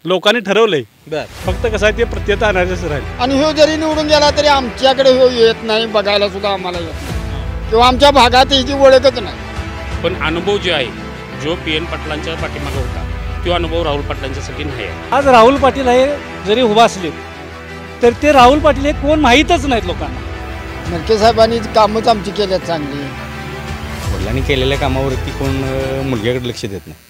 लोकांनी ठरवलंय बर फक्त कसं आहे ते प्रत्येक आणायचंच राहील आणि ह्यो जरी निवडून गेला तरी आमच्याकडे ह्यो येत नाही, बघायला सुद्धा आम्हाला येत नाही किंवा आमच्या भागात ह्याची ओळखच नाही. पण अनुभव जो आहे जो PN पाटलांच्या पाठीमागे होता तो अनुभव राहुल पाटलांच्यासाठी नाही आहे. आज राहुल पाटील हे जरी उभा असले तर ते राहुल पाटील हे कोण माहीतच नाहीत लोकांना. नरके साहेबांनी कामच आमची केल्यात चांगली. वडिलांनी केलेल्या कामावरती कोण मुलग्याकडे लक्ष देत नाही.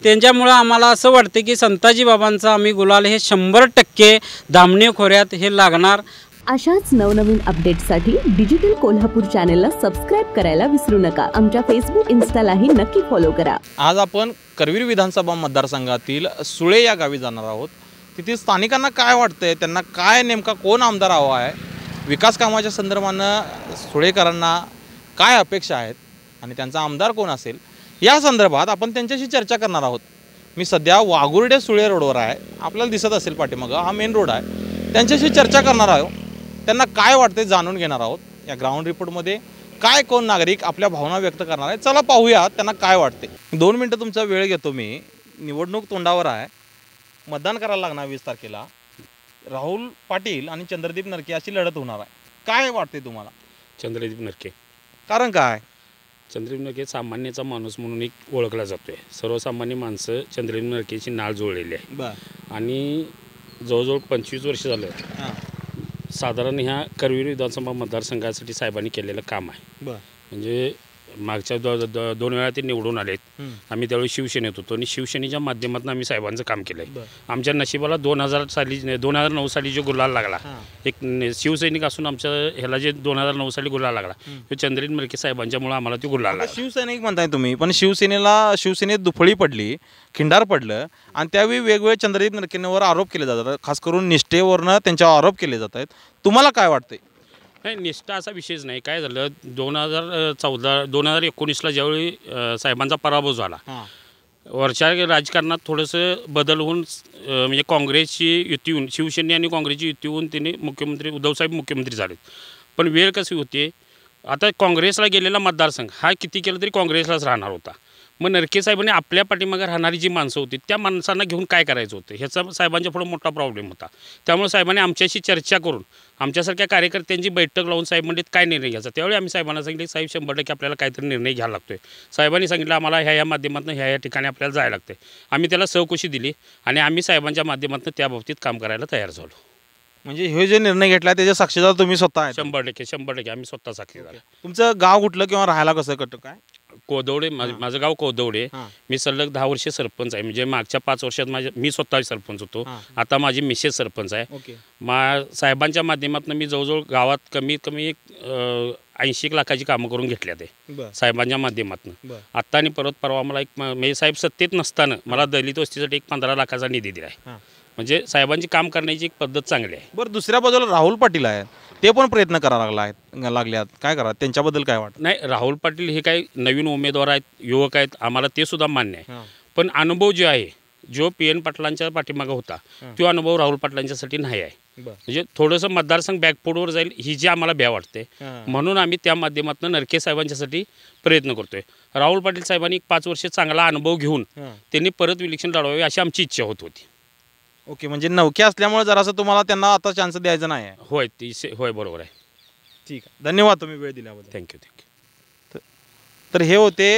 त्यांच्यामुळं आम्हाला असं वाटतं की संताजी बाबांचा आम्ही गुलाल हे 100% धामणे खोऱ्यात हे लागणार. अशाच नवनवीन अपडेट्ससाठी डिजिटल कोल्हापूर चॅनेलला सबस्क्राईब करायला विसरू नका. आमच्या फेसबुक इन्स्टालाही नक्की फॉलो करा. आज आपण करवीर विधानसभा मतदारसंघातील सुळे या गावी जाणार आहोत. तिथे स्थानिकांना काय वाटतंय, त्यांना काय नेमका कोण आमदार हवा आहे, विकास कामाच्या संदर्भानं सुळेकरांना काय अपेक्षा आहेत आणि त्यांचा आमदार कोण असेल या संदर्भात आपण त्यांच्याशी चर्चा करणार आहोत. मी सध्या वाघुर्डे सुळे रोडवर आहे, आपल्याला दिसत असेल पाठीमागं हा मेन रोड आहे. त्यांच्याशी चर्चा करणार आहोत, त्यांना काय वाटते जाणून घेणार आहोत. या ग्राउंड रिपोर्टमध्ये काय कोण नागरिक आपल्या भावना व्यक्त करणार आहे, चला पाहूया त्यांना काय वाटते. 2 मिनटं तुमचा वेळ घेतो मी. निवडणूक तोंडावर आहे, मतदान करायला लागणार 20 तारखेला. राहुल पाटील आणि चंद्रदीप नरके अशी लढत होणार आहे. काय वाटते तुम्हाला? चंद्रदीप नरके. कारण काय? चंद्रदीप नरके सामान्याचा माणूस म्हणून एक ओळखला जातोय. सर्वसामान्य माणसं चंद्रदीप नरकेची नाळ जोडलेली आहे आणि जवळजवळ 25 वर्ष झालं साधारण ह्या करवीर विधानसभा मतदारसंघासाठी साहेबांनी केलेलं काम आहे. म्हणजे मागच्या 2 वेळा ते निवडून आलेत. आम्ही त्यावेळी शिवसेनेत होतो आणि शिवसेनेच्या माध्यमातून आम्ही साहेबांचं काम केलं आहे. आमच्या नशिबाला 2009 साली जो गुलाल लागला, एक शिवसैनिक असून आमच्या ह्याला जे 2009 साली गुलाल लागला तो चंद्रदीप नरके साहेबांच्यामुळे आम्हाला तो गुलाल लागला. शिवसैनिक म्हणताय तुम्ही, पण शिवसेनेत दुफळी पडली, खिंडार पडलं आणि त्यावेळी वेगवेगळे चंद्रदीप नरकेंवर आरोप केले जातात. खास करून निष्ठेवरनं त्यांच्यावर आरोप केले जात आहेत. तुम्हाला काय वाटते? नाही, निष्ठा असा विषयच नाही. काय झालं 2019ला ज्यावेळी साहेबांचा पराभव झाला, वरच्या राजकारणात थोडंसं बदल होऊन म्हणजे काँग्रेसची युती होऊन, शिवसेने आणि काँग्रेसची युती होऊन त्यांनी उद्धवसाहेब मुख्यमंत्री झालेत. पण वेळ कशी होती, आता काँग्रेसला गेलेला मतदारसंघ हा किती केलं तरी काँग्रेसलाच राहणार होता. मग नरके साहेबांनी आपल्या पाठीमागे राहणारी जी माणसं होती त्या माणसांना घेऊन काय करायचं होतं ह्याचा साहेबांच्या पुढे मोठा प्रॉब्लेम होता. त्यामुळे साहेबांनी आमच्याशी चर्चा करून आमच्यासारख्या कार्यकर्त्यांची बैठक लावून साहेब म्हणले काय निर्णय घ्यायचा. त्यावेळी आम्ही साहेबांना सांगितले साहेब 100% आपल्याला काहीतरी निर्णय घ्यायला लागतोय. साहेबांनी सांगितलं आम्हाला ह्या माध्यमातून ह्या ठिकाणी आपल्याला जायला लागते. आम्ही त्याला सहकुशी दिली आणि आम्ही साहेबांच्या माध्यमातून त्या बाबतीत काम करायला तयार झालो. म्हणजे हे जे निर्णय घेतला त्याच्या साक्षीदार तुम्ही स्वतः आहे? 100% आम्ही स्वतः साक्षीदार. तुमचं गाव कुठलं किंवा राहायला कसं कट काय? कोदवडे. माझं गाव कोदवडे. मी सलग 10 वर्ष सरपंच आहे. म्हणजे मागच्या 5 वर्षात मी स्वतः सरपंच होतो. आता माझी मिसेस सरपंच आहे. साहेबांच्या माध्यमातून मी जवळजवळ गावात कमीत कमी 80 लाखाची कामं करून घेतल्या ते साहेबांच्या माध्यमातून. आत्ता आणि परवा मला एक म्हणजे साहेब सत्तेत नसताना मला दलित वस्तीसाठी एक 15 लाखाचा निधी दिला आहे. म्हणजे साहेबांची काम करण्याची एक पद्धत चांगली आहे. बरं, दुसऱ्या बाजूला राहुल पाटील आहेत, ते पण प्रयत्न करायला लागल्यात. काय करा त्यांच्याबद्दल काय वाटतं? नाही, राहुल पाटील हे काही नवीन उमेदवार आहेत, युवक आहेत, आम्हाला ते सुद्धा मान्य आहे. पण अनुभव जो आहे जो PN पाटलांच्या पाठीमागे होता तो अनुभव राहुल पाटलांच्यासाठी नाही आहे. म्हणजे थोडंसं मतदारसंघ बॅकफूटवर जाईल ही जी आम्हाला भ्या वाटते. म्हणून आम्ही त्या माध्यमातून नरके साहेबांच्यासाठी प्रयत्न करतोय. राहुल पाटील साहेबांनी 5 वर्ष चांगला अनुभव घेऊन त्यांनी परत इलेक्शन लढवावे अशी आमची इच्छा होत होती. ओके, म्हणजे नवखे असल्यामुळे जरासं तुम्हाला त्यांना आता चान्स द्यायचा नाही आहे? होय, बरोबर आहे. ठीक आहे, धन्यवाद तुम्ही वेळ दिल्याबद्दल. थँक्यू. तर हे होते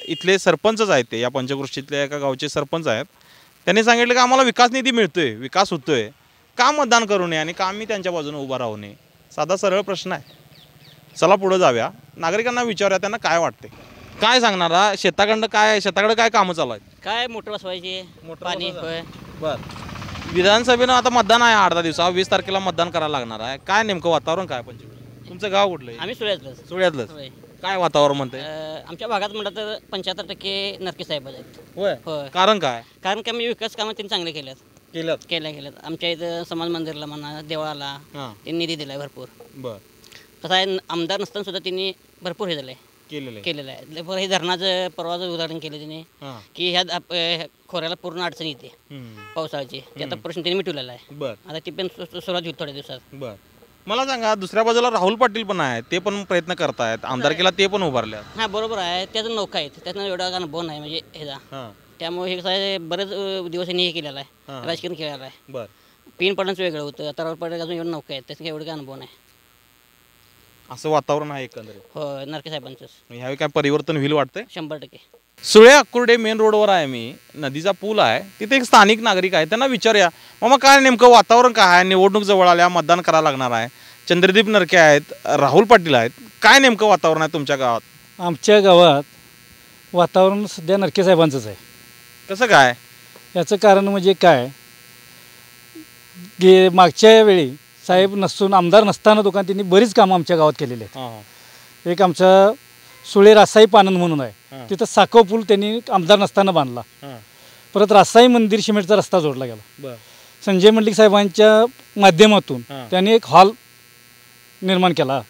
इथले सरपंचच आहेत, ते या पंचक्रोशीतल्या एका गावचे सरपंच आहेत. त्यांनी सांगितलं की आम्हाला विकास निधी मिळतोय, विकास होतोय, का मतदान करू नये आणि का मी त्यांच्या बाजूने उभा राहू नये. साधा सरळ प्रश्न आहे. चला पुढे जाऊया, नागरिकांना विचारूया त्यांना काय वाटते. काय सांगणार शेताकडे काय कामं चालू आहेत? काय मोटर बसवायची, पाणी. होय. बरं, विधानसभेनं आता मतदान आहे 8-10 दिवसावर, 20 तारखेला मतदान करायला लागणार आहे. काय नेमकं वातावरण काय पंचक्रोशीत? तुमचं गाव कुठलं? आम्ही सुळ्यातलंच. काय वातावरण म्हणते? आमच्या भागात म्हटलं तर 75% नरके साहेब आहेत. होय. कारण काय? कारण की आम्ही विकास कामं त्यांनी चांगले केल्यात. आमच्या इथं समाज मंदिरला म्हणा, देवळाला त्यांनी निधी दिलाय भरपूर. बरं, तसं आहे आमदार नसताना सुद्धा त्यांनी भरपूर हे झालंय केलेलं आहे. हे धरणाचं परवाचं उदाहरण केलं त्यांनी की ह्या खोऱ्याला पूर्ण अडचण येते पावसाळ्याची. ते आता प्रश्न त्यांनी मिटवलेला आहे. आता ती पण सुरुवात होईल थोड्या दिवसात. बरं, मला सांगा, दुसऱ्या बाजूला राहुल पाटील पण आहेत, ते पण प्रयत्न करतायत, आमदारकीला ते पण उभारले. हां, बरोबर आहे. त्याचं नौका आहेत, त्यातनं एवढा अनुभव नाही म्हणजे ह्याचा. त्यामुळे हे कसं आहे बरेच दिवस यांनी हे केलेलं आहे, राजकारण केलेलं आहे. बर पिन पडणंच वेगळं होतं, आता राहुल पाटील अजून एवढं नौका आहे, त्याचं एवढं काय अनुभव नाही. असं वातावरण आहे एकंदरीत. हो नरके साहेबांचंच ह्यावेळी काय परिवर्तन होईल वाटतंय? 100%. सुळे अक्कुर्डे मेन रोडवर आहे मी, नदीचा पूल आहे तिथे एक स्थानिक नागरिक आहे, त्यांना विचारूया मामा काय नेमकं वातावरण काय आहे, निवडणूक जवळ आल्या, मतदान करायला लागणार आहे, चंद्रदीप नरके आहेत, राहुल पाटील आहेत, काय नेमकं वातावरण आहे तुमच्या गावात? आमच्या गावात वातावरण सध्या नरके साहेबांचंच आहे. कसं काय? याचं कारण म्हणजे काय, मागच्या वेळी साहेब नसून आमदार नसताना दोघांनी त्यांनी बरीच कामं आमच्या गावात केलेली आहेत. एक आमचा सुळे रासाई पानंद म्हणून आहे, तिथं साखव पूल त्यांनी आमदार नसताना बांधला. परत रासाई मंदिर सिमेंटचा रस्ता जोडला गेला. संजय मंडलिक साहेबांच्या माध्यमातून त्यांनी एक हॉल निर्माण केला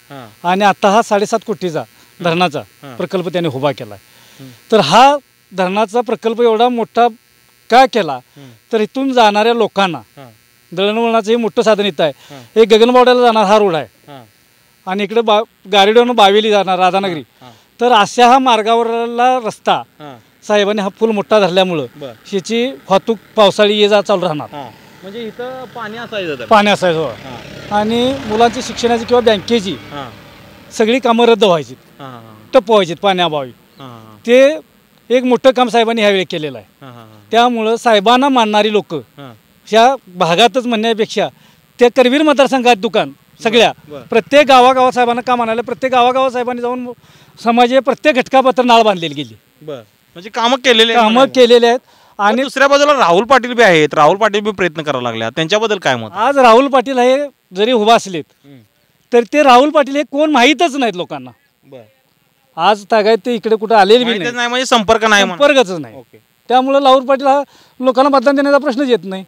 आणि आता हा 7.5 कोटीचा धरणाचा प्रकल्प त्यांनी उभा केला. तर हा धरणाचा प्रकल्प एवढा मोठा का केला तर इथून जाणाऱ्या लोकांना दळणवळणाचं हे मोठं साधन इथं आहे. हे गगनबावड्याला जाणार हा रोड आहे आणि इकडे गारडीवरून बावेली जाणार राधानगरी, तर अशा हा मार्गावरला रस्ता साहेबांनी हा पूल मोठा धरल्यामुळं ह्याची वाहतूक पावसाळी ये जा चालू राहणार. म्हणजे इथं पाणी असायचं, पाणी असायचं आणि मुलांची शिक्षणाची किंवा बँकेची सगळी कामं रद्द व्हायची, टप्प व्हायची पाण्याअभावी. ते एक मोठं काम साहेबांनी ह्यावेळी केलेलं आहे. त्यामुळं साहेबांना मानणारी लोक ह्या भागातच म्हणण्यापेक्षा त्या करवीर मतदारसंघात दुकान सगळ्या प्रत्येक गावागावात साहेबांना काम आणायला, प्रत्येक गावागावात साहेबांनी जाऊन समाज प्रत्येक घटकापत्र नाळ बांधलेली गेली. म्हणजे कामं केलेले आहेत. आणि दुसऱ्या बाजूला राहुल पाटील बी आहेत, राहुल पाटील बी प्रयत्न करायला लागले, त्यांच्याबद्दल काय मत? आज राहुल पाटील हे जरी उभा असलेत तर ते राहुल पाटील हे कोण माहीतच नाहीत लोकांना. आज तागायत ते इकडे कुठे आलेले बी नाही, म्हणजे संपर्क नाही, संपर्कच नाही. त्यामुळे राहुल पाटील हा लोकांना मतदान देण्याचा प्रश्नच येत नाही.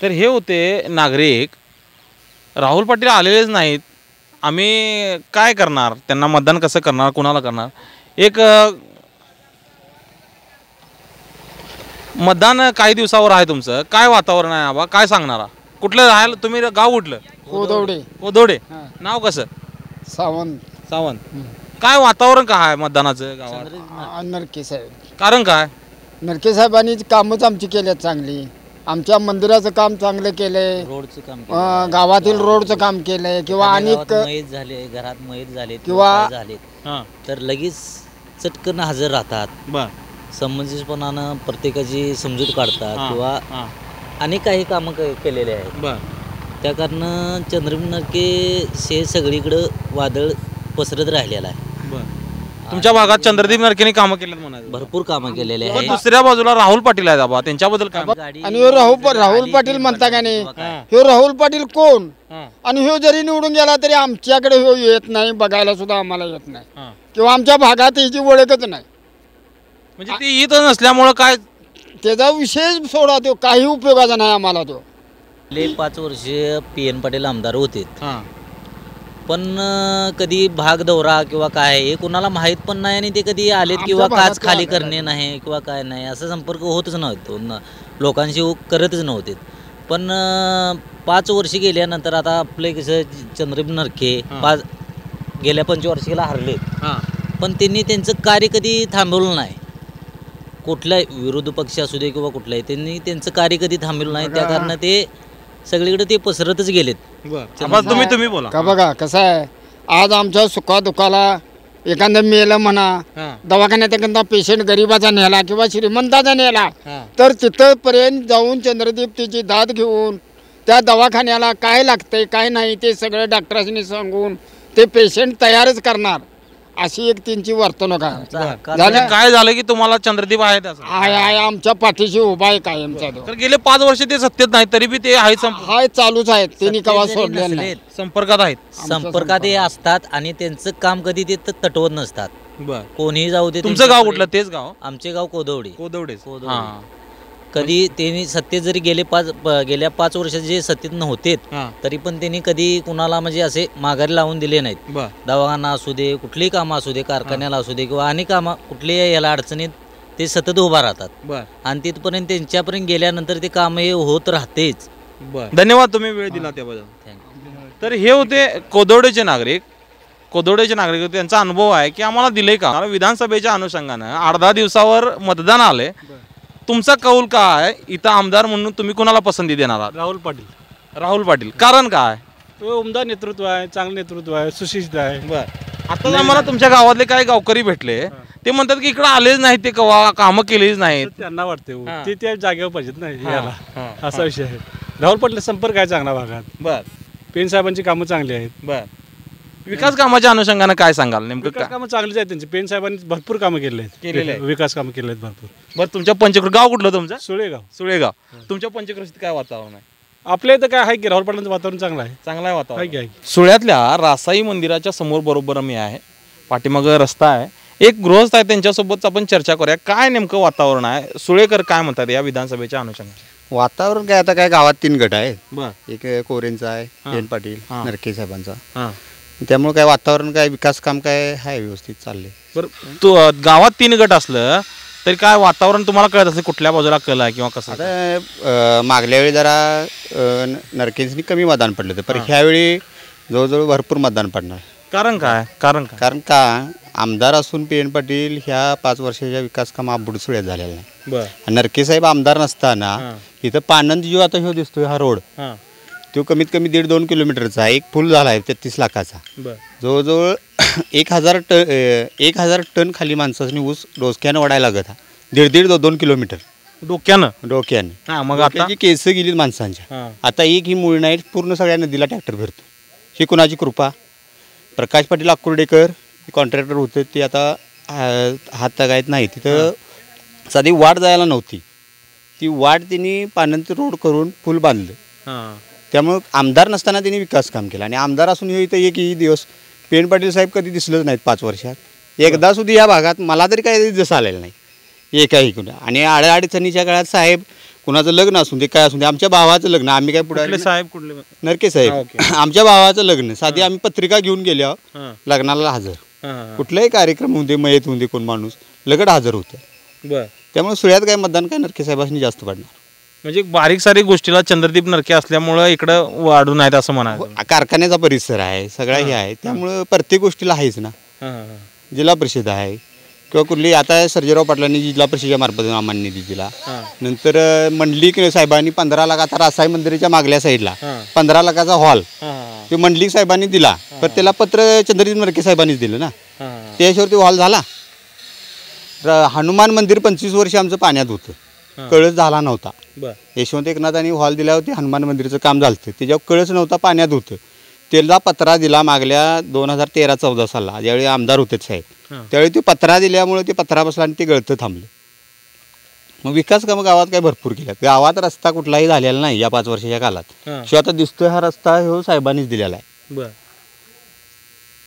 तर हे होते नागरिक, राहुल पाटील आलेलेच नाहीत, आम्ही काय करणार, त्यांना मतदान कसं करणार, कुणाला करणार? एक मतदान काही दिवसावर आहे तुमचं, काय वातावरण आहे आबा, काय सांगणारा? कुठलं राहायला तुम्ही, गाव कुठलं? कोदवडे. नाव कसं? सावंत. काय वातावरण काय आहे मतदानाचं गावात? नरके साहेब. कारण काय? नरके साहेबांनी कामच आमची केल्यात चांगली. आमच्या मंदिराचं काम चांगलं केलंय, रोडचं काम, गावातील रोडचं काम केलंय किंवा अनेक मैत झाले, घरात मैत झाले किंवा झालेत तर लगेच चटकन हजर राहतात. समंजसपणानं प्रत्येकाची समजूत काढतात किंवा अनेक काही कामं केलेले आहेत. त्या कारण चंद्रदीप नरके हे सगळीकडं वादळ पसरत राहिलेलं आहे. तुमच्या भागात चंद्रदीप नरकेने कामं केलेत म्हणाले, भरपूर कामं केलेले पण आहेत. दुसऱ्या बाजूला राहुल पाटील आहेत आबा, त्यांच्याबद्दल काय? आणि राहुल पाटील म्हणता का नाही, ह्यो राहुल पाटील कोण आणि ह्यो जरी निवडून गेला तरी आमच्याकडे ह्यो येत नाही, बघायला सुद्धा आम्हाला येत नाही किंवा आमच्या भागात ह्याची ओळखच नाही. म्हणजे ते येत नसल्यामुळं काय त्याचा विशेष सोडा, तो काही उपयोगाचा नाही आम्हाला. तो 5 वर्ष PN पाटील आमदार होते, पण कधी भाग दौरा किंवा काय हे कुणाला माहीत पण नाही आणि ते कधी आलेत किंवा काच खाली करणे नाही किंवा काय नाही, असा संपर्क होतच नव्हतो, लोकांशी करतच नव्हते. पण 5 वर्ष गेल्यानंतर आता आपले कसं चंद्रदीप नरके गेल्या 5 वर्षाला हरलेत, पण त्यांनी त्यांचं कार्य कधी थांबवलं नाही. कुठलाही विरोधी पक्ष असू दे किंवा कुठलाही, त्यांनी त्यांचं कार्य कधी थांबवलं नाही. त्या कारण ते सगळीकडे ते पसरतच गेलेत. तुम्ही बोला का बघा कसं आहे, आज आमच्या सुखादुखाला एखादं मेलं म्हणा, दवाखान्यात एखादा पेशंट गरीबाचा नेला किंवा श्रीमंताचा नेला, तर तिथंपर्यंत जाऊन चंद्रदीप तिची दाद घेऊन त्या दवाखान्याला काय लागतंय काय नाही ते सगळं डॉक्टरांनी सांगून ते पेशंट तयारच करणार, अशी एक त्यांची वर्तणूक आहे. काय झालं की तुम्हाला चंद्रदीप आहेत आहे आमच्या पाठीशी उभा आहे कायमचा. तर गेले 5 वर्ष ते सत्तेत नाही तरी बी ते हाय चालूच आहेत, त्यांनी कवा सोडले नाही, संपर्कात आहेत. संपर्कात हे असतात आणि त्यांचं काम कधी ते तटवत नसतात. कोणीही जाऊ दे. तुमचं गाव कुठलं? तेच गाव? आमचे गाव कोदवडे. कधी त्यांनी सत्तेत जरी गेल्या 5 वर्षात जे सत्तेत नव्हते तरी पण त्यांनी कधी कुणाला म्हणजे असे माघारी लावून दिले नाहीत. दवाखाना असू दे, कुठलीही कामं असू दे, कारखान्याला असू दे किंवा अनेक कामं कुठल्याही याला अडचणीत ते सतत उभा राहतात आणि तिथपर्यंत त्यांच्यापर्यंत गेल्यानंतर ते काम हे होत राहतेच. धन्यवाद, तुम्ही वेळ दिला त्याबद्दल. तर हे होते कोदवडेचे नागरिक. कोदवडेचे नागरिक होते, त्यांचा अनुभव आहे की आम्हाला दिले का. विधानसभेच्या अनुषंगानं 8-10 दिवसावर मतदान आले, तुमचा कौल काय इथं आमदार म्हणून तुम्ही कोणाला पसंती देणार आहात? राहुल पाटील. राहुल पाटील. कारण काय? तो उमदा नेतृत्व आहे, चांगलं नेतृत्व आहे, सुशिस्त आहे. बरं. आता आम्हाला तुमच्या गावातले काही गावकरी भेटले, ते म्हणतात की इकडे आलेच नाहीत, ते कवा कामं केलीच नाहीत. त्यांना वाटते ते त्या जागेवर पाहिजेत ना याला, असा विषय आहे. राहुल पाटील संपर्क आहे चांगला भागात. बर. पेन साहेबांची कामं चांगली आहेत. बर. विकास कामाच्या अनुषंगानं काय सांगाल नेमकं? विकास कामं चांगलीच आहेत त्यांची. पेन साहेबांनी भरपूर कामं केले आहेत, विकास कामं केले आहेत भरपूर. बरं. तुमच्या पंचक्रोशीत गाव कुठलं तुमचं? सुळेगाव. सुळेगाव. तुमच्या पंचक्रोशीत काय वातावरण आहे? आपल्या इथं काय आहे की राहुल पाटलांचं वातावरण चांगलं आहे. चांगलं आहे वातावरण. आहे. सुळ्यातल्या रासाई मंदिराच्या समोर बरोबर मी आहे, पाठीमागं रस्ता आहे, एक गृहस्थ आहे, त्यांच्यासोबत आपण चर्चा करूया. काय नेमकं वातावरण आहे, सुळेकर काय म्हणतात या विधानसभेच्या अनुषंगाने? वातावरण काय, आता काय गावात 3 गट आहेत. बरं. एक कोरेंचा आहे, जयंत पाटील, नरके साहेबांचा. त्यामुळे काय वातावरण काय, विकास काम काय आहे, व्यवस्थित चालले. बरं. तो गावात 3 गट असलं तरी काय वातावरण तुम्हाला कळत असेल, कुठल्या बाजूला कल आहे किंवा कसं? आता मागल्या वेळी जरा नरकेंनी कमी मतदान पडलं होतं, पण ह्यावेळी जवळजवळ भरपूर मतदान पडणार. कारण काय? कारण का आमदार असून PN पाटील ह्या 5 वर्षाच्या विकास काम बुडसुळ्यात झालेला नाही. बरं. नरके साहेब आमदार नसताना इथं पानंद जो आता ह्यो दिसतोय हा रोड, तो कमीत कमी 1.5-2 किलोमीटरचा आहे. एक पूल झाला आहे 33 लाखाचा. जवळजवळ 1000 टन खाली माणसाने ऊस डोसक्यानं ओढायला लागत हा. 1.5-2 किलोमीटर डोक्यानं. मग आता केस गेली माणसांच्या. आता एक ही मूळ नाही, पूर्ण सगळ्या नदीला ट्रॅक्टर फिरतो. ही कुणाची कृपा? प्रकाश पाटील अक्कुर्डेकर कॉन्ट्रॅक्टर होते, ते आता हातागायत नाही. तिथं साधी वाट जायला नव्हती, ती वाट त्यांनी पाण्याचं रोड करून पूल बांधलं. त्यामुळं आमदार नसताना त्यांनी विकास काम केला, आणि आमदार असून इथं एकही दिवस PN पाटील साहेब कधी दिसलंच नाहीत 5 वर्षात. एकदा सुद्धा या भागात मला तरी काही जसं आलेलं नाही एकाही कुणा. आणि अडचणीच्या काळात साहेब कुणाचं लग्न असून ते काय असून ते, आमच्या भावाचं लग्न, आम्ही काय पुढे साहेब कुठले? नरके साहेब. आमच्या भावाचं लग्न, साधी आम्ही पत्रिका घेऊन गेल्यावर लग्नाला हजर. कुठलाही कार्यक्रम होते, मयत होते, कोण माणूस लगड हजर होतं. त्यामुळे सुळ्यात काय मतदान काय नरके साहेबांनी जास्त पडणार. म्हणजे बारीक सारीक गोष्टीला चंद्रदीप नरके असल्यामुळं इकडं वाढून आहेत असं म्हणायचं. कारखान्याचा परिसर आहे, सगळा हे आहे, त्यामुळं प्रत्येक गोष्टीला आहेच ना. जिल्हा परिषद आहे किंवा कुठली, आता सर्जेराव पाटलांनी जिल्हा परिषदेच्या मार्फत आम्हाला निधी दिला. नंतर मंडलिक साहेबांनी 15 लाख, आता रासाई मंदिराच्या मागल्या साईडला 15 लाखाचा हॉल ते मंडलिक साहेबांनी दिला, पण त्याला पत्र चंद्रदीप नरके साहेबांनीच दिलं ना. त्याशिवाय तो हॉल झाला. हनुमान मंदिर 25 वर्ष आमचं पाण्यात होतं, कळस झाला नव्हता. यशवंत एकनाथांनी हॉल दिल्यावर ते हनुमान मंदिराचं काम झालं, त्याच्यावर कळस नव्हता, पाण्यात होतं. त्याला पत्रा दिला मागल्या 2013-14 साला, ज्यावेळी आमदार होते साहेब, त्यावेळी ते पत्रा दिल्यामुळे ते पत्रा बसला आणि ते गळतं थांबलं. मग विकास कामं गावात काय भरपूर केल्या. गावात रस्ता कुठलाही झालेला नाही या 5 वर्षाच्या काळात. शिवाय आता दिसतोय हा रस्ता हो साहेबांनीच दिलेला आहे.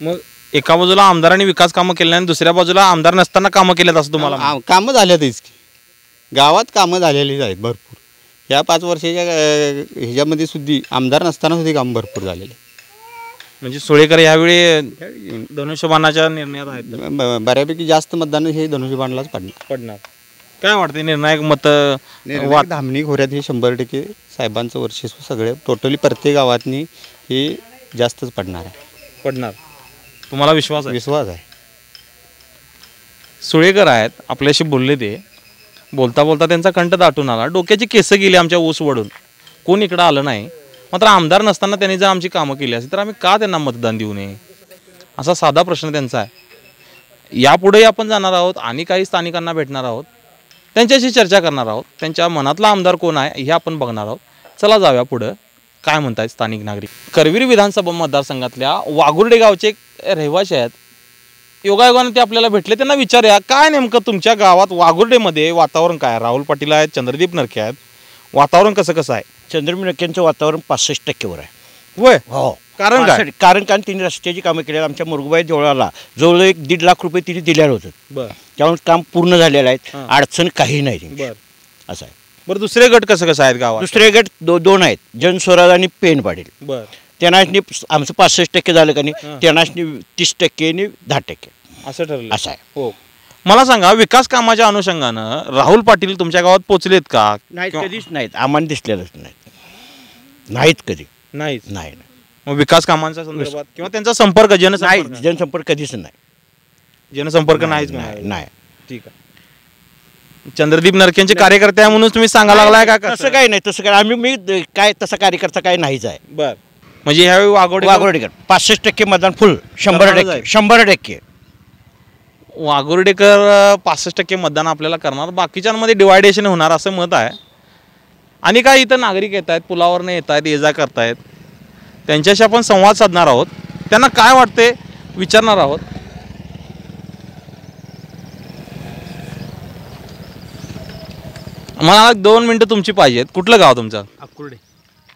मग एका बाजूला आमदारांनी विकास कामं केले आणि दुसऱ्या बाजूला आमदार नसताना कामं केल्यात असं तुम्हाला? कामं झाल्यातच की गावात कामं झालेलीच आहेत भरपूर. या 5 वर्षाच्या ह्याच्यामध्ये सुद्धा आमदार नसताना सुद्धा कामं भरपूर झालेले. म्हणजे सुळेकर यावेळी धनुष्यबाणाच्या निर्णयात आहेत. बऱ्यापैकी जास्त मतदान हे धनुष्यबाणलाच पडणार. काय वाटते निर्णायक मत? धामणी खोऱ्यात हे 100% साहेबांचं वर्चस्व सगळे टोटली प्रत्येक गावातनी हे जास्तच पडणार आहे. तुम्हाला विश्वास आहे? विश्वास आहे. सुळेकर आहेत, आपल्याशी बोलले, ते बोलता बोलता त्यांचा कंठ दाटून आला. डोक्याची केस गेली आमच्या ऊस वडून, कोण इकडं आलं नाही. मात्र आमदार नसताना त्यांनी जर आमची कामं केली असती तर आम्ही का त्यांना मतदान देऊ नये, असा साधा प्रश्न त्यांचा आहे. यापुढेही आपण जाणार आहोत आणि काही स्थानिकांना भेटणार आहोत, त्यांच्याशी चर्चा करणार आहोत. त्यांच्या मनातला आमदार कोण आहे हे आपण बघणार आहोत. चला जाऊया पुढं, काय म्हणतायत स्थानिक नागरिक. करवीर विधानसभा मतदारसंघातल्या वाघुर्डे गावचे एक रहिवासी आहेत. योगायोगाने ते आपल्याला भेटले. त्यांना विचारूया काय नेमकं तुमच्या गावात वाघुर्डेमध्ये वातावरण काय? राहुल पाटील आहेत, चंद्रदीप नरके आहेत, वातावरण कसं आहे? चंद्रदीप नरकेंचं वातावरण 65% आहे. होय. हो. कारण काय? कारण तिने रस्त्याची कामं केली. आमच्या मुरगुबाई देवळाला जवळ 1.5 लाख रुपये तिने दिलेलं होतं. त्यामुळे काम पूर्ण झालेलं आहे, अडचण काही नाही. असं आहे. बरं, दुसरे गट कसं आहेत गावात? दुसरे गट 2 आहेत, जनस्वराज आणि पेन पाटील. त्यांना आमचं 65% झालं का नाही, त्यांना 30% आणि 10% असं ठरलं. असं आहे. हो. मला सांगा, विकास कामाच्या अनुषंगानं राहुल पाटील तुमच्या गावात पोहोचलेत का? नाही, कधीच नाहीत. आम्हाला दिसलेलंच नाहीत कधी. नाही. मग विकास कामांच्या संदर्भात किंवा त्यांचा संपर्क जनसंपर्क जनसंपर्क कधीच नाही, जनसंपर्क नाहीच नाही. ठीक आहे. चंद्रदीप नरकेंचे कार्यकर्ते आहे म्हणून तुम्ही सांगायला लागलाय का? तसं काही नाही, तसं काय मी काय तसा कार्यकर्ता काही नाहीच आहे. बर, म्हणजे ह्यावेळी वाघोर्डेकर 65% मतदान फुल, 100%. वाघोर्डेकर 65% मतदान आपल्याला करणार, बाकीच्यांमध्ये डिवायडेशन होणार असं मत आहे. आणि काय इथं नागरिक येत आहेत, पुलावरनं येत आहेत, ये जा करतायत, त्यांच्याशी आपण संवाद साधणार आहोत, त्यांना काय वाटते विचारणार आहोत. मला 2 मिनिटं तुमची पाहिजेत. कुठलं गाव तुमचं? अक्कुर्डे.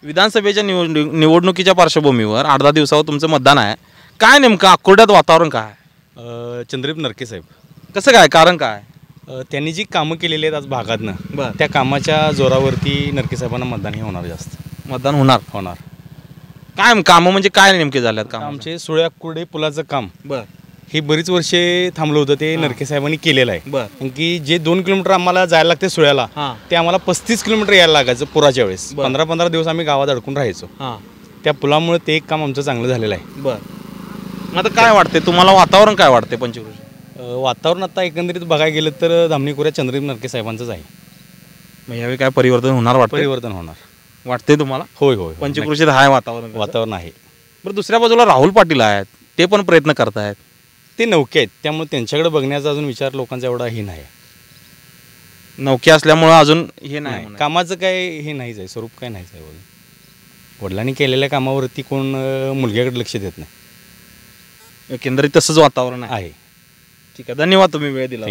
विधानसभेच्या निवडणुकीच्या पार्श्वभूमीवर 8-10 दिवसावर तुमचं मतदान आहे. काय नेमकं अक्कुर्ड्यात वातावरण काय? चंद्रदीप नरके साहेब. कसं काय, कारण काय? त्यांनी जी कामं केलेली आहेत आज भागातनं, त्या कामाच्या जोरावरती नरके साहेबांना मतदान हे होणार, जास्त मतदान होणार. काय कामं म्हणजे काय नेमके झाल्यात काम? आमचे सुळे अक्कुर्डे पुलाचं काम बर हे बरीच वर्षे थांबलं होतं, ते नरके साहेबांनी केलेलं आहे. कारण की जे 2 किलोमीटर आम्हाला जायला लागते सुळ्याला, ते आम्हाला 35 किलोमीटर यायला लागायचं पुराच्या वेळेस. 15-15 दिवस आम्ही गावात अडकून राहायचो. त्या पुलामुळे ते एक काम आमचं चांगलं झालेलं आहे. बरं, आता काय वाटते तुम्हाला, वातावरण काय वाटते पंचक्रोशी? वातावरण आता एकंदरीत बघायला गेलं तर धामणी खोऱ्यात चंद्रदीप नरके साहेबांचंच आहे. मग यावेळी काय परिवर्तन होणार वाटतं? परिवर्तन होणार वाटते तुम्हाला? होय होय, पंचक्रोशीत आहे वातावरण आहे. बरं, दुसऱ्या बाजूला राहुल पाटील आहेत, ते पण प्रयत्न करतायत. ते नौके आहेत, त्यामुळे त्यांच्याकडे बघण्याचा अजून विचार लोकांचा एवढा हे नाही. नौके असल्यामुळं अजून हे नाही, कामाचं काय हे नाहीच आहे, स्वरूप काय नाहीच आहे. वडिलांनी केलेल्या कामावरती कोण मुलग्याकडे लक्ष देत नाही. एकंदरीत तसंच वातावरण आहे. ठीक आहे, धन्यवाद, तुम्ही वेळ दिला.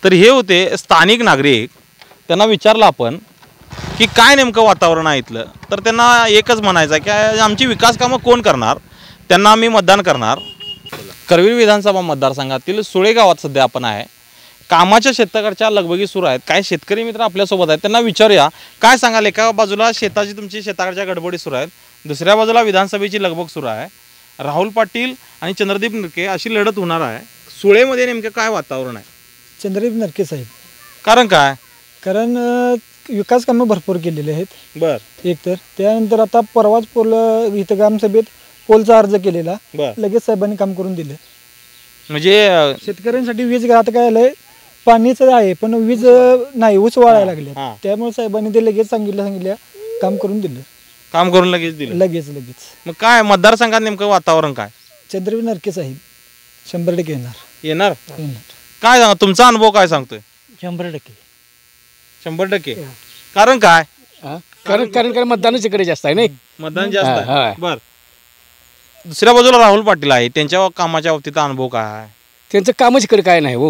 तर हे होते स्थानिक नागरिक. त्यांना विचारलं आपण की काय नेमकं वातावरण आहे इथलं, तर त्यांना एकच म्हणायचं आहे की आमची विकास कामं कोण करणार, त्यांना आम्ही मतदान करणार. करवीर विधानसभा मतदारसंघातील सुळे गावात सध्या आपण आहे. कामाच्या शेताकडच्या लगबगी सुरू आहेत. काही शेतकरी मित्र आपल्यासोबत आहेत, त्यांना विचारूया काय सांगाल. एका बाजूला तुमची शेताकडच्या गडबडी सुरू आहेत, दुसऱ्या बाजूला विधानसभेची लगबग सुरू आहे. राहुल पाटील आणि चंद्रदीप नरके अशी लढत होणार आहे. सुळेमध्ये नेमकं काय वातावरण आहे? चंद्रदीप नरके साहेब. कारण काय? कारण विकास कामं भरपूर केलेले आहेत. बर, एक तर त्यानंतर आता परवाच पोल इथं ग्रामसभेत पोलचा अर्ज केलेला, लगेच साहेबांनी काम करून दिलं. म्हणजे शेतकऱ्यांसाठी वीज आता काय आलंय, पाणीच आहे पण वीज नाही, ऊस वाळायला लागले, त्यामुळे साहेबांनी ते लगेच सांगितलं काम करून दिलं. काम करून लगेच दिलं? लगेच. मग काय मतदारसंघात नेमकं वातावरण काय? चंद्रदीप नरके साहेब 100% येणार. काय सांगा, तुमचा अनुभव काय सांगतोय? 100%. कारण काय? कारण मतदानच इकडे जास्त आहे, नाही मतदान जास्त आहे. बर, दुसऱ्या बाजूला राहुल पाटील आहे, त्यांच्या कामाच्या बाबतीत अनुभव काय? त्यांचं कामच इकडे काय नाही हो,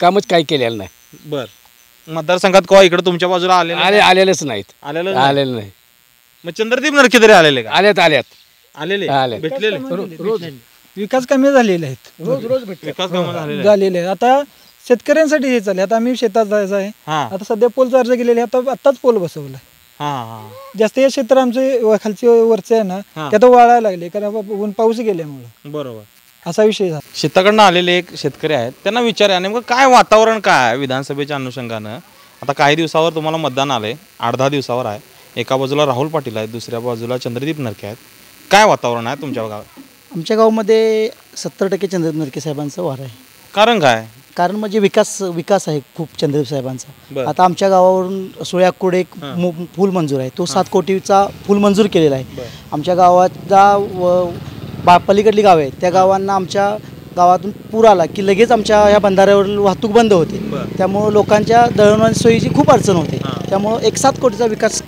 कामच काय केलेलं नाही. बर, मतदारसंघात कोण इकडे तुमच्या बाजूला आलेलेच नाहीत, आलेलं नाही. मग चंद्रदीप नरके तरी आलेले का? आलेले भेटलेले. विकास कामे झालेले आहेत, विकास कामं झालेले आहेत. आता शेतकऱ्यांसाठी हे चालले. आता आम्ही शेतात जायचं आहे, आता सध्या पोलचा अर्ज केलेला आहे, आताच पोल बसवला. जास्त हे क्षेत्र आमचे खालचे वरचे आहे ना, ते आता वाळायला लागले कारण पाऊस गेल्यामुळे. बरोबर, असा विषय झाला. शेताकडनं आलेले एक शेतकरी आहेत, त्यांना विचारूया नेमकं काय वातावरण काय आहे विधानसभेच्या अनुषंगानं. आता काही दिवसावर तुम्हाला मतदान आलंय, 8-10 दिवसावर आहे. एका बाजूला राहुल पाटील आहेत, दुसऱ्या बाजूला चंद्रदीप नरके आहेत. काय वातावरण आहे तुमच्या गावात? आमच्या गावामध्ये 70% चंद्रदीप नरके साहेबांचा वार आहे. कारण काय? कारण म्हणजे विकास आहे खूप चंद्रदीप साहेबांचा. आता आमच्या गावावरून सुळे अक्कुर्डे एक फुल मंजूर आहे, तो 7 कोटीचा फुल मंजूर केलेला आहे. आमच्या गावात पलीकडली गाव आहे, त्या गावांना आमच्या गावातून पूर आला की लगेच आमच्या ह्या बंधाऱ्यावर वाहतूक बंद होते, त्यामुळं लोकांच्या दळणवळण सोयीची खूप अडचण होते. त्यामुळं एक 7 कोटीचा विकास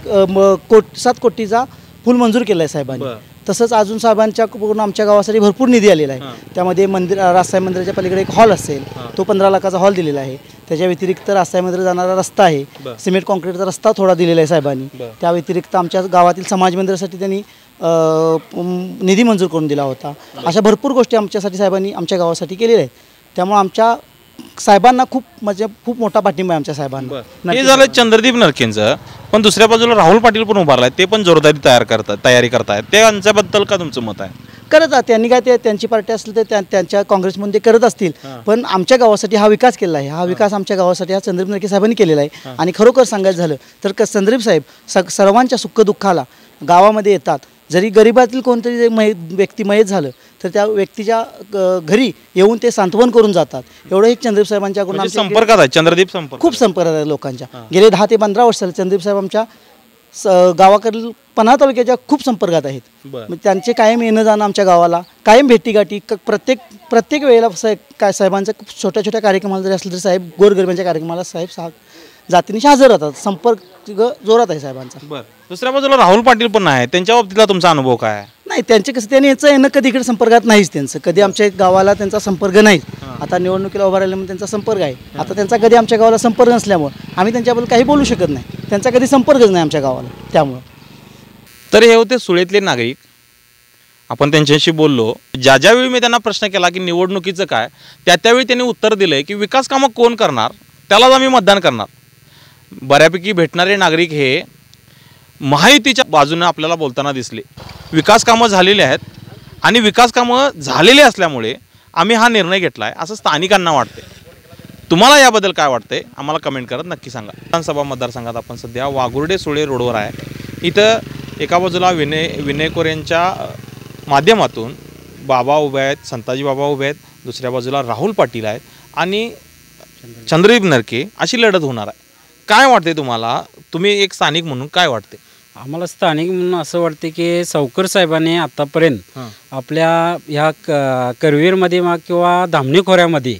7 कोटीचा फुल मंजूर केला आहे साहेबांनी. तसंच अजून साहेबांच्याकडून आमच्या गावासाठी भरपूर निधी आलेला आहे. त्यामध्ये राजसाहेब मंदिराच्या पलीकडे एक हॉल असेल, तो 15 लाखाचा हॉल दिलेला आहे. त्याच्या व्यतिरिक्त राजसाहेब मंदिर जाणारा रस्ता आहे, सिमेंट कॉन्क्रीटचा रस्ता थोडा दिलेला आहे साहेबांनी. त्या व्यतिरिक्त आमच्या गावातील समाज मंदिरासाठी त्यांनी निधी मंजूर करून दिला होता. अशा भरपूर गोष्टी आमच्यासाठी साहेबांनी आमच्या गावासाठी केलेल्या आहेत. त्यामुळे आमच्या साहेबांना खूप मोठा पाठिंबा आहे आमच्या साहेबांना. हे झालं चंद्रदीप नरकेंचं, पण दुसऱ्या बाजूला राहुल पाटील पण उभारलाय, ते पण जोरदारी तयारी करतायत. त्यांच्याबद्दल का तुमचं मत आहे? करत त्यांनी काय ते त्यांची पार्टी असली तर त्यांच्या काँग्रेसमध्ये करत असतील, पण आमच्या गावासाठी हा विकास केलेला आहे. हा विकास आमच्या गावासाठी हा संदीप नरके साहेबांनी केलेला आहे. आणि खरोखर सांगायचं झालं तर संदीप साहेब सर्वांच्या सुखदुःखाला गावामध्ये येतात. जरी गरिबातील कोणतरी व्यक्ती मयत झालं तर त्या व्यक्तीच्या घरी येऊन ते सांत्वन करून जातात. एवढं एक चंद्रदीप साहेबांच्याकडून संपर्कात आहे. चंद्रदीप संपर्क खूप संपर्कात आहे लोकांच्या. गेले 10 ते 15 वर्ष झाले चंद्रदीप साहेब आमच्या गावाकडील पन्हाळा तालुक्याच्या खूप संपर्कात आहेत. त्यांचे कायम येणं जाणं आमच्या गावाला, कायम भेटीगाठी, प्रत्येक वेळेला साहेबांचं छोट्या छोट्या कार्यक्रमाला जरी असलं तरी साहेब गोरगरिबांच्या कार्यक्रमाला साहेब जातीनिशी हजर राहतात. संपर्क जोरात आहे साहेबांचा. बरं, दुसऱ्या बाजूला राहुल पाटील पण आहे, त्यांच्या बाबतीतला तुमचा अनुभव काय? नाही, त्यांचे कसं त्यांनी याचं येणं कधी इकडे संपर्कात नाहीच. त्यांचं कधी आमच्या गावाला त्यांचा संपर्क नाही. आता निवडणुकीला उभा राहिल्यामुळे त्यांचा संपर्क आहे. आता त्यांचा कधी आमच्या गावाला संपर्क नसल्यामुळे आम्ही त्यांच्याबद्दल काही बोलू शकत नाही. त्यांचा कधी संपर्कच नाही आमच्या गावाला. त्यामुळं तर हे होते सुळेतले नागरिक. आपण त्यांच्याशी बोललो. ज्यावेळी मी त्यांना प्रश्न केला की निवडणुकीचं काय, त्यावेळी त्यांनी उत्तर दिलंय की विकास कामं कोण करणार त्यालाच आम्ही मतदान करणार. बऱ्यापैकी भेटणारे नागरिक हे महायुतीच्या बाजूने आपल्याला बोलताना दिसले. विकास कामं झालेली आहेत आणि विकास कामं झालेली असल्यामुळे आम्ही हा निर्णय घेतला आहे असं स्थानिकांना वाटते. तुम्हाला याबद्दल काय वाटतंय आम्हाला कमेंट करत नक्की सांगा. विधानसभा मतदारसंघात आपण सध्या वाघुर्डे सुळे रोडवर आहे. इथं एका बाजूला विनय कोरेंच्या माध्यमातून बाबा उभे आहेत, संताजी बाबा उभे आहेत, दुसऱ्या बाजूला राहुल पाटील आहेत आणि चंद्रदीप नरके अशी लढत होणार आहे. काय वाटते तुम्हाला? तुम्ही एक स्थानिक म्हणून काय वाटते? आम्हाला स्थानिक म्हणून असं वाटते की सावकर साहेबांनी आतापर्यंत आपल्या ह्या करवीरमध्ये किंवा धामणी खोऱ्यामध्ये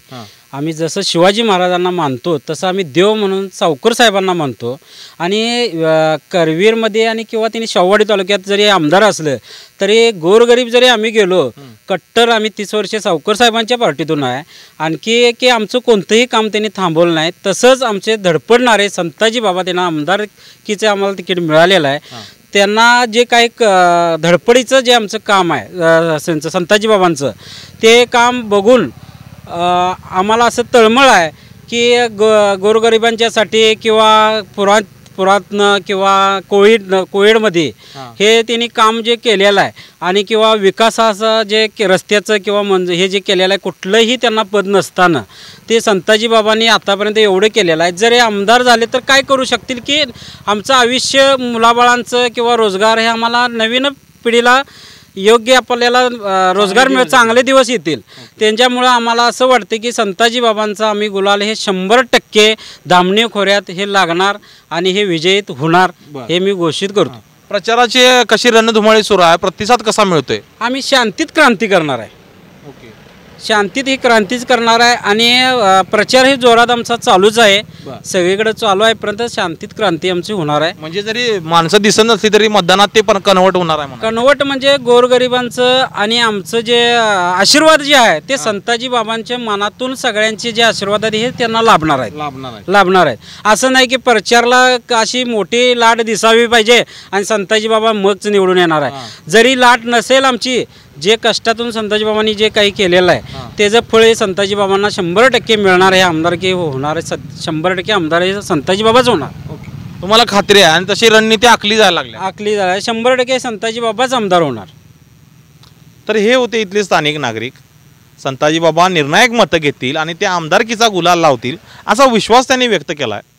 आम्ही जसं शिवाजी महाराजांना मानतो तसं आम्ही देव म्हणून सावकर साहेबांना मानतो. आणि करवीरमध्ये आणि किंवा त्यांनी शाहूवाडी तालुक्यात जरी आमदार असलं तरी गोरगरीब जरी आम्ही गेलो कट्टर आम्ही 30 वर्षे सावकर साहेबांच्या पार्टीतून आहे. आणखी की आमचं कोणतंही काम त्यांनी थांबवलं नाही. तसंच आमचे धडपडणारे संताजी बाबा त्यांना आमदारकीचे आम्हाला तिकीट मिळालेलं आहे. त्यांना जे काही धडपडीचं जे आमचं काम आहे संताजी बाबांचं ते काम बघून आम्हाला असं तळमळ आहे की गोरगरिबांच्यासाठी किंवा पुरातन किंवा कोविडमध्ये हे त्यांनी काम जे केलेलं आहे आणि किंवा विकासाचं जे रस्त्याचं किंवा हे जे केलेलं आहे कुठलंही त्यांना पद नसताना ते संताजी बाबांनी आतापर्यंत एवढं केलेलं आहे. जरी आमदार झाले तर काय करू शकतील की आमचं आयुष्य मुलाबाळांचं किंवा रोजगार हे आम्हाला नवीन पिढीला योग्य आपल्याला रोजगार चांगले दिवस येतील. त्यांच्यामुळं आम्हाला असं वाटतं की संताजी बाबांचा आम्ही गुलाल हे 100% धामणी खोऱ्यात हे लागणार आणि हे विजयित होणार हे मी घोषित करतो. प्रचाराची कशी रणधुमाळी सुरू आहे? प्रतिसाद कसा मिळतोय? आम्ही शांतीत क्रांती करणार आहे. शांतीत ही क्रांतीच करणार आहे आणि प्रचार हे जोरात आमचा चालूच आहे. सगळीकडे चालू आहे परंतु शांतीत क्रांती आमची होणार आहे. म्हणजे जरी माणसं दिसत नसली तरी मतदानात ते पण कन्वर्ट होणार आहे. कन्वर्ट म्हणजे गोरगरिबांचं आणि आमचं जे आशीर्वाद जे आहे ते संताजी बाबांच्या मनातून सगळ्यांचे जे आशीर्वाद आहेत हे त्यांना लाभणार आहेत. असं नाही की प्रचारला अशी मोठी लाट दिसावी पाहिजे आणि संताजी बाबा मगच निवडून येणार आहे. जरी लाट नसेल आमची, जे कष्टातून संताजी बाबांनी जे काही केलेलं आहे त्याचं फळ हे संताजी बाबांना 100% मिळणार आहे. आमदारकी होणार आहे 100% आमदार हे संताजी बाबाच होणार. तुम्हाला खात्री आहे? आणि तशी रणनीती आखली जायला लागली? आखली जायला 100% संताजी बाबाच आमदार होणार. तर हे होते इथले स्थानिक नागरिक. संताजी बाबा निर्णायक मतं घेतील आणि ते आमदारकीचा गुलाल लावतील असा विश्वास त्यांनी व्यक्त केला आहे.